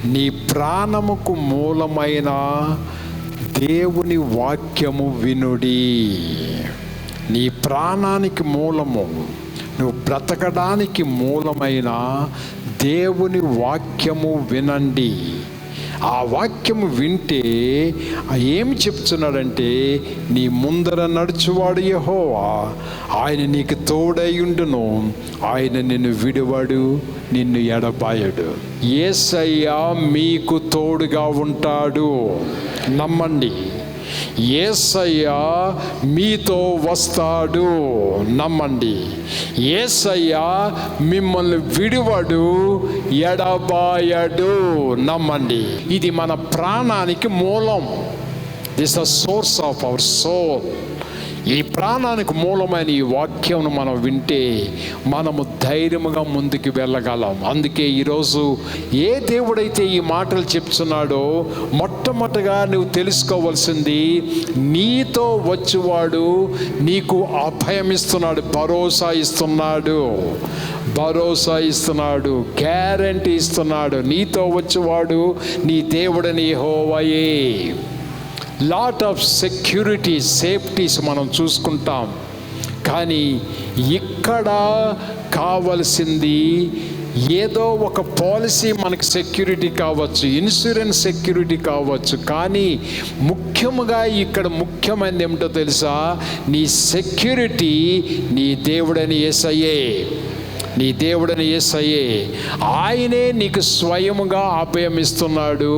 నీ ప్రాణముకు మూలమైన దేవుని వాక్యము వినుడి. నీ ప్రాణానికి మూలము, నువ్వు బ్రతకడానికి మూలమైన దేవుని వాక్యము వినండి. ఆ వాక్యము వింటే ఏమి చెప్తున్నాడంటే, నీ ముందర నడుచువాడు యెహోవా, ఆయన నీకు తోడైయుండును, ఆయన నిన్ను విడువడు, నిన్ను ఎడబాయడు. యేసయ్య మీకు తోడుగా ఉంటాడు, నమ్మండి. యేసయ్య మీతో వస్తాడు, నమ్మండి. యేసయ్య మిమ్మల్ని విడువడు, ఎడబాయడు, నమ్మండి. ఇది మన ప్రాణానికి మూలం. This the source of our soul. ఈ ప్రాణానికి మూలమైన ఈ వాక్యం మనం వింటే మనము ధైర్యముగా ముందుకు వెళ్ళగలం. అందుకే ఈరోజు ఏ దేవుడైతే ఈ మాటలు చెప్తున్నాడో మొట్టమొదటిగా నువ్వు తెలుసుకోవాల్సింది, నీతో వచ్చేవాడు నీకు అభయం ఇస్తున్నాడు, భరోసా ఇస్తున్నాడు, గ్యారంటీ ఇస్తున్నాడు. నీతో వచ్చేవాడు నీ దేవుడని యెహోవాయే. లాట్ ఆఫ్ సెక్యూరిటీ, సేఫ్టీస్ మనం చూసుకుంటాం, కానీ ఇక్కడ కావలసింది ఏదో ఒక పాలసీ మనకి సెక్యూరిటీ కావచ్చు, ఇన్సూరెన్స్ సెక్యూరిటీ కావచ్చు, కానీ ముఖ్యంగా ఇక్కడ ముఖ్యమైనది ఏమిటో తెలుసా? నీ సెక్యూరిటీ నీ దేవుడని యేసయ్యే. నీ దేవుడని యేసయ్యే. ఆయనే నీకు స్వయముగా అభయం ఇస్తున్నాడు.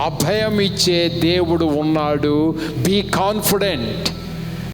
అభయం ఇచ్చే దేవుడు ఉన్నాడు. Be confident.